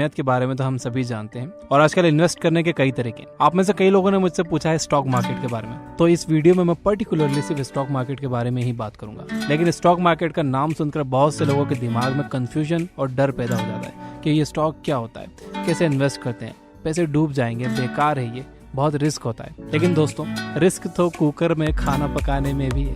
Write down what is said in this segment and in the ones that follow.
मेहनत के बारे में तो हम सभी जानते हैं और आजकल इन्वेस्ट करने के कई तरीके। आप में से कई लोगों ने मुझसे पूछा है स्टॉक मार्केट के बारे में, तो इस वीडियो में मैं पर्टिकुलरली सिर्फ स्टॉक मार्केट के बारे में ही बात करूंगा। लेकिन स्टॉक मार्केट का नाम सुनकर बहुत से लोगों के दिमाग में कंफ्यूजन और डर पैदा हो जाता है कि ये स्टॉक क्या होता है, कैसे इन्वेस्ट करते हैं, पैसे डूब जाएंगे, बेकार है, ये बहुत रिस्क होता है। लेकिन दोस्तों, रिस्क तो कुकर में खाना पकाने में भी है,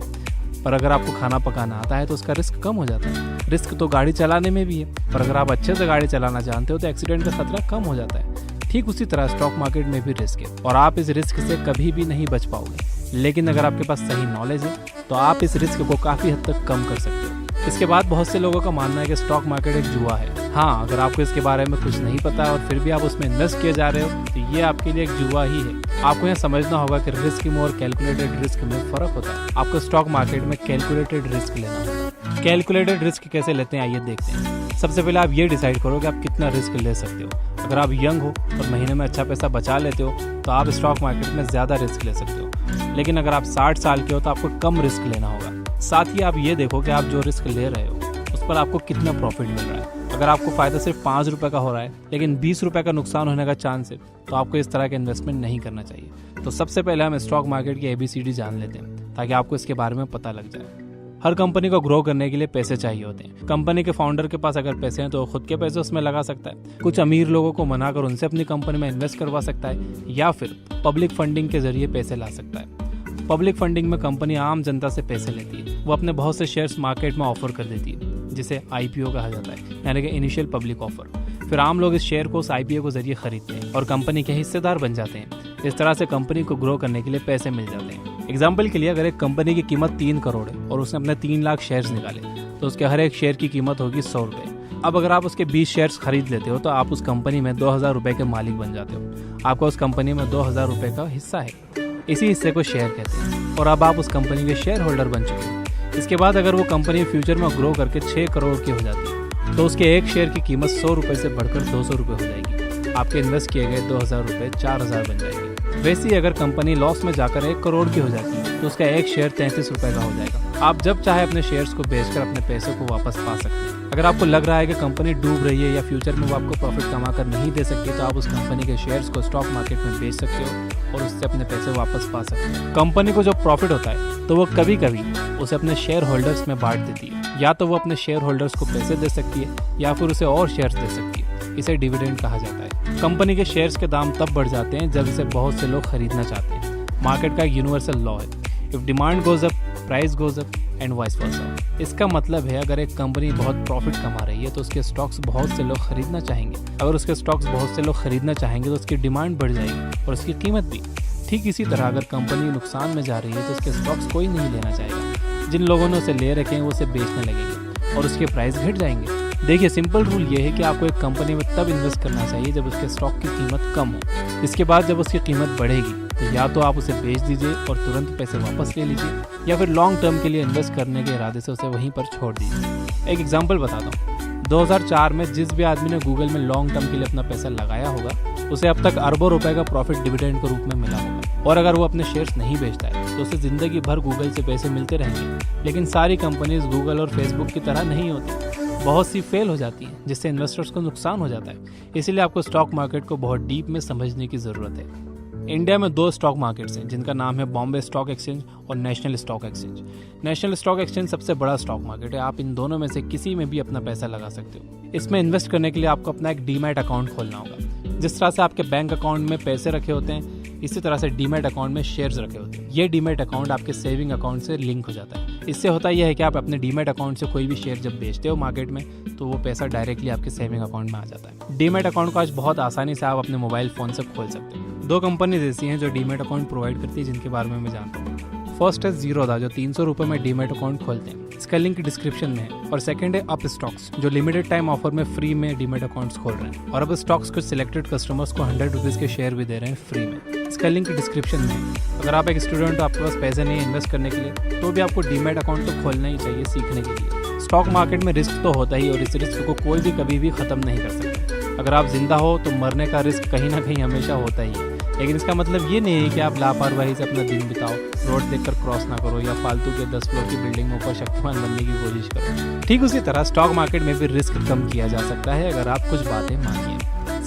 पर अगर आपको खाना पकाना आता है तो उसका रिस्क कम हो जाता है। रिस्क तो गाड़ी चलाने में भी है, पर अगर आप अच्छे से गाड़ी चलाना जानते हो तो एक्सीडेंट का खतरा कम हो जाता है। ठीक उसी तरह स्टॉक मार्केट में भी रिस्क है और आप इस रिस्क से कभी भी नहीं बच पाओगे। लेकिन अगर आपके पास सही नॉलेज है तो आप इस रिस्क को काफ़ी हद तक कम कर सकते हो। इसके बाद बहुत से लोगों का मानना है कि स्टॉक मार्केट एक जुआ है। हाँ, अगर आपको इसके बारे में कुछ नहीं पता और फिर भी आप उसमें इन्वेस्ट किए जा रहे हो तो ये आपके लिए एक जुआ ही है। आपको यह समझना होगा कि रिस्क में और कैलकुलेटेड रिस्क में फर्क होता है। आपको स्टॉक मार्केट में कैलकुलेटेड रिस्क लेना होगा। कैलकुलेटेड रिस्क कैसे लेते हैं आइए देखते हैं। सबसे पहले आप ये डिसाइड करो कि आप कितना रिस्क ले सकते हो। अगर आप यंग हो और महीने में अच्छा पैसा बचा लेते हो तो आप स्टॉक मार्केट में ज़्यादा रिस्क ले सकते हो। लेकिन अगर आप 60 साल के हो तो आपको कम रिस्क लेना होगा। साथ ही आप ये देखो कि आप जो रिस्क ले रहे हो उस पर आपको कितना प्रॉफिट मिल रहा है। अगर आपको फ़ायदा सिर्फ 5 रुपये का हो रहा है लेकिन 20 रुपये का नुकसान होने का चांस है तो आपको इस तरह के इन्वेस्टमेंट नहीं करना चाहिए। तो सबसे पहले हम स्टॉक मार्केट की ABCD जान लेते हैं ताकि आपको इसके बारे में पता लग जाए। हर कंपनी को ग्रो करने के लिए पैसे चाहिए होते हैं। कंपनी के फाउंडर के पास अगर पैसे हैं तो खुद के पैसे उसमें लगा सकता है, कुछ अमीर लोगों को मनाकर उनसे अपनी कंपनी में इन्वेस्ट करवा सकता है या फिर पब्लिक फंडिंग के जरिए पैसे ला सकता है। पब्लिक फंडिंग में कंपनी आम जनता से पैसे लेती है। वो अपने बहुत से शेयर्स मार्केट में ऑफर कर देती है जिसे IPO कहा जाता है, यानी कि इनिशियल पब्लिक ऑफर। फिर आम लोग इस शेयर को उस IPO के जरिए खरीदते हैं और कंपनी के हिस्सेदार बन जाते हैं। इस तरह से कंपनी को ग्रो करने के लिए पैसे मिल जाते हैं। एग्जाम्पल के लिए अगर एक कंपनी की कीमत 3 करोड़ है और उसने अपने 3 लाख शेयर्स निकाले तो उसके हर एक शेयर की कीमत होगी 100 रुपये। अब अगर आप उसके 20 शेयर्स खरीद लेते हो तो आप उस कंपनी में 2000 रुपये के मालिक बन जाते हो। आपका उस कंपनी में 2000 रुपये का हिस्सा है। इसी हिस्से को शेयर कहते हैं और अब आप उस कंपनी के शेयर होल्डर बन चुके हो। इसके बाद अगर वो कंपनी फ्यूचर में ग्रो करके 6 करोड़ की हो जाती है तो उसके एक शेयर की कीमत 100 रुपये से बढ़कर 200 रुपये हो जाएगी। आपके इन्वेस्ट किए गए 2000 रुपये 4000 बन जाएंगे। वैसे ही अगर कंपनी लॉस में जाकर 1 करोड़ की हो जाती है तो उसका एक शेयर 33 रुपये का हो जाएगा। आप जब चाहे अपने शेयर्स को बेचकर अपने पैसों को वापस पा सकते हैं। अगर आपको लग रहा है कि कंपनी डूब रही है या फ्यूचर में वो आपको प्रॉफिट कमा कर नहीं दे सकती तो आप उस कंपनी के शेयर्स को स्टॉक मार्केट में बेच सकते हो और उससे अपने पैसे वापस पा सकते हो। कंपनी को जो प्रॉफिट होता है तो वो कभी कभी उसे अपने शेयर होल्डर्स में बांट देती है। या तो वो अपने शेयर होल्डर्स को पैसे दे सकती है या फिर उसे और शेयर्स दे सकती है। इसे डिविडेंड कहा जाता है। कंपनी के शेयर्स के दाम तब बढ़ जाते हैं जब इसे बहुत से लोग खरीदना चाहते हैं। मार्केट का एक यूनिवर्सल लॉ है, if demand goes up price goes up and vice versa. इसका मतलब है अगर एक कंपनी बहुत प्रॉफिट कमा रही है तो उसके स्टॉक्स बहुत से लोग खरीदना चाहेंगे। अगर उसके स्टॉक्स बहुत से लोग खरीदना चाहेंगे तो उसकी डिमांड बढ़ जाएगी और उसकी कीमत भी। ठीक इसी तरह अगर कंपनी नुकसान में जा रही है तो उसके स्टॉक्स कोई नहीं लेना चाहेगा। जिन लोगों ने उसे ले रखे हैं वो उसे बेचने लगेंगे और उसके प्राइस घट जाएंगे। देखिए, सिंपल रूल ये है कि आपको एक कंपनी में तब इन्वेस्ट करना चाहिए जब उसके स्टॉक की कीमत कम हो। इसके बाद जब उसकी कीमत बढ़ेगी तो या तो आप उसे बेच दीजिए और तुरंत पैसे वापस ले लीजिए या फिर लॉन्ग टर्म के लिए इन्वेस्ट करने के इरादे से उसे वहीं पर छोड़ दीजिए। एक एग्जांपल बताता हूँ। 2004 में जिस भी आदमी ने गूगल में लॉन्ग टर्म के लिए अपना पैसा लगाया होगा उसे अब तक अरबों रुपए का प्रॉफिट डिविडेंड के रूप में मिला होगा। और अगर वो अपने शेयर्स नहीं बेचता है तो उसे जिंदगी भर गूगल से पैसे मिलते रहेंगे। लेकिन सारी कंपनीज गूगल और फेसबुक की तरह नहीं होती। बहुत सी फेल हो जाती हैं जिससे इन्वेस्टर्स को नुकसान हो जाता है। इसीलिए आपको स्टॉक मार्केट को बहुत डीप में समझने की ज़रूरत है। इंडिया में 2 स्टॉक मार्केट्स हैं जिनका नाम है बॉम्बे स्टॉक एक्सचेंज और national stock exchange. National stock exchange सबसे बड़ा स्टॉक मार्केट है। आप इन दोनों में से किसी में भी अपना पैसा लगा सकते हो। इसमें इन्वेस्ट करने के लिए आपको अपना एक डीमैट अकाउंट खोलना होगा। जिस तरह से आपके बैंक अकाउंट में पैसे रखे होते हैं इसी तरह से डीमैट अकाउंट में शेयर्स रखे होते हैं। ये डीमैट अकाउंट आपके सेविंग अकाउंट से लिंक हो जाता है। इससे होता यह है कि आप अपने डीमैट अकाउंट से कोई भी शेयर जब बेचते हो मार्केट में तो वो पैसा डायरेक्टली आपके सेविंग अकाउंट में आ जाता है। डीमैट अकाउंट को आज बहुत आसानी से आप अपने मोबाइल फ़ोन से खोल सकते हैं। 2 कंपनीज ऐसी हैं जो डीमैट अकाउंट प्रोवाइड करती है जिनके बारे में मैं जानता हूँ। फर्स्ट है जीरोधा जो 300 रुपये में डीमैट अकाउंट खोलते हैं। इसका लिंक डिस्क्रिप्शन में है। और सेकंड है अप स्टॉक्स जो लिमिटेड टाइम ऑफर में फ्री में डीमैट अकाउंट्स खोल रहे हैं। और अब स्टॉक्स कुछ सिलेक्टेड कस्टमर्स को 100 रुपीज़ के शेयर भी दे रहे हैं फ्री में। इसका लिंक डिस्क्रिप्शन में है। अगर आप एक स्टूडेंट हो, आपके पास पैसे नहीं है इन्वेस्ट करने के लिए तो भी आपको डीमैट अकाउंट तो खोलना ही चाहिए सीखने के लिए। स्टॉक मार्केट में रिस्क तो होता ही और इस रिस्क को कोई भी कभी भी ख़त्म नहीं कर सकता। अगर आप जिंदा हो तो मरने का रिस्क कहीं ना कहीं हमेशा होता ही है। लेकिन इसका मतलब ये नहीं है कि आप लापरवाही से अपना दिन बिताओ, रोड देखकर क्रॉस ना करो या फालतू के 10 फ्लोर की बिल्डिंग में ऊपर शक्तिमान बनने की कोशिश करो। ठीक उसी तरह स्टॉक मार्केट में भी रिस्क कम किया जा सकता है अगर आप कुछ बातें मानिए।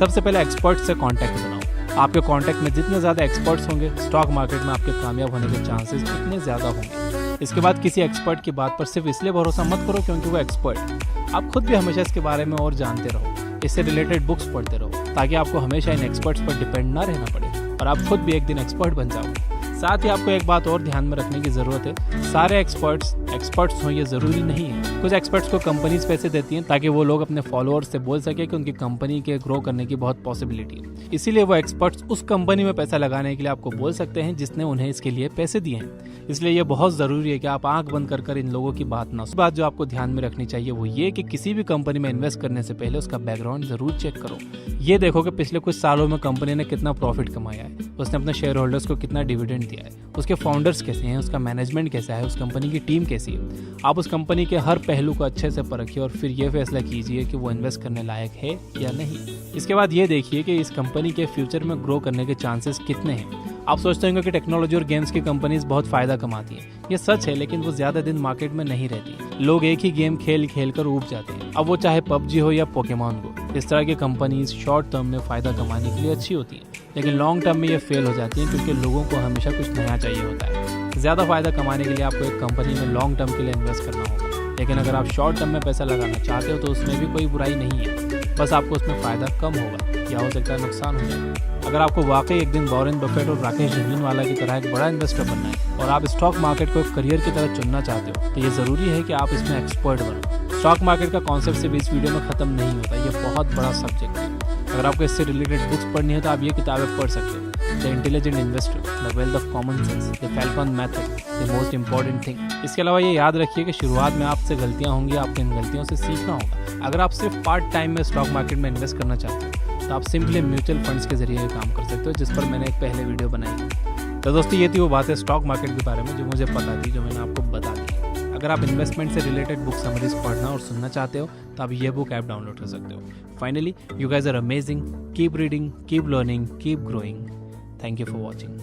सबसे पहले एक्सपर्ट से कांटेक्ट बनाओ। आपके कांटेक्ट में जितने ज़्यादा एक्सपर्ट्स होंगे, स्टॉक मार्केट में आपके कामयाब होने के चांसेस उतने ज़्यादा होंगे। इसके बाद किसी एक्सपर्ट की बात पर सिर्फ इसलिए भरोसा मत करो क्योंकि वो एक्सपर्ट है। आप खुद भी हमेशा इसके बारे में और जानते रहो, इससे रिलेटेड बुक्स पढ़ते रहो, ताकि आपको हमेशा इन एक्सपर्ट्स पर डिपेंड ना रहना पड़े और आप खुद भी एक दिन एक्सपर्ट बन जाओ। साथ ही आपको एक बात और ध्यान में रखने की ज़रूरत है, सारे एक्सपर्ट्स हों ये ज़रूरी नहीं है। कुछ एक्सपर्ट्स को कंपनीज पैसे देती हैं ताकि वो लोग अपने फॉलोअर्स से बोल सके कि उनकी कंपनी के ग्रो करने की बहुत पॉसिबिलिटी है। इसीलिए वो एक्सपर्ट्स उस कंपनी में पैसा लगाने के लिए आपको बोल सकते हैं जिसने उन्हें इसके लिए पैसे दिए हैं। इसलिए ये बहुत ज़रूरी है कि आप आंख बंद कर इन लोगों की बात ना सुनो। बात जो आपको ध्यान में रखनी चाहिए वो ये कि किसी भी कंपनी में इन्वेस्ट करने से पहले उसका बैकग्राउंड जरूर चेक करो। ये देखो कि पिछले कुछ सालों में कंपनी ने कितना प्रॉफिट कमाया है, उसने अपने शेयर होल्डर्स को कितना डिविडेंड दिया है, उसके फाउंडर्स कैसे हैं, उसका मैनेजमेंट कैसा है, उस कंपनी की टीम कैसी है। आप उस कंपनी के हर पहलू को अच्छे से परखिए और फिर ये फैसला कीजिए कि वो इन्वेस्ट करने लायक है या नहीं। इसके बाद ये देखिए कि इस कंपनी के फ्यूचर में ग्रो करने के चांसेस कितने हैं। आप सोचते होंगे कि टेक्नोलॉजी और गेम्स की कंपनीज बहुत फायदा कमाती हैं। ये सच है, लेकिन वो ज्यादा दिन मार्केट में नहीं रहती। लोग एक ही गेम खेल कर ऊब जाते हैं, अब वो चाहे पबजी हो या पोकेमॉन गो। इस तरह की कंपनीज शॉर्ट टर्म में फायदा कमाने के लिए अच्छी होती हैं, लेकिन लॉन्ग टर्म में ये फेल हो जाती हैं क्योंकि लोगों को हमेशा कुछ नया चाहिए होता है। ज्यादा फायदा कमाने के लिए आपको एक कंपनी में लॉन्ग टर्म के लिए इन्वेस्ट करना होगा, लेकिन अगर आप शॉर्ट टर्म में पैसा लगाना चाहते हो तो उसमें भी कोई बुराई नहीं है, बस आपको उसमें फ़ायदा कम होगा या हो सकता है नुकसान हो जाए। अगर आपको वाकई एक दिन वॉरेन बफेट और राकेश झुनझुनवाला की तरह एक बड़ा इन्वेस्टर बनना है और आप स्टॉक मार्केट को एक करियर की तरह चुनना चाहते हो तो ये ज़रूरी है कि आप इसमें एक्सपर्ट बनो। स्टॉक मार्केट का कॉन्सेप्ट सिर्फ इस वीडियो में ख़त्म नहीं होता, ये बहुत बड़ा सब्जेक्ट है। अगर आपको इससे रिलेटेड बुक्स पढ़नी है तो आप ये किताबें पढ़ सकते हो। The intelligent investor, the wealth of common sense, the falcon method, the most important thing. इसके अलावा ये याद रखिए कि शुरुआत में आपसे गलतियां होंगी, आपको इन गलतियों से सीखना होगा। अगर आप सिर्फ पार्ट टाइम में स्टॉक मार्केट में इन्वेस्ट करना चाहते हो तो आप सिंपली म्यूचुअल फंड्स के जरिए काम कर सकते हो, जिस पर मैंने एक पहले वीडियो बनाई। तो दोस्तों ये थी वो बातें स्टॉक मार्केट के बारे में जो मुझे पता थी, जो मैंने आपको बता दी। अगर आप इन्वेस्टमेंट से रिलेटेड बुक समरीज पढ़ना और सुनना चाहते हो तो आप ये बुक ऐप डाउनलोड कर सकते हो। Finally, you guys are amazing, keep reading, keep learning, keep growing. Thank you for watching.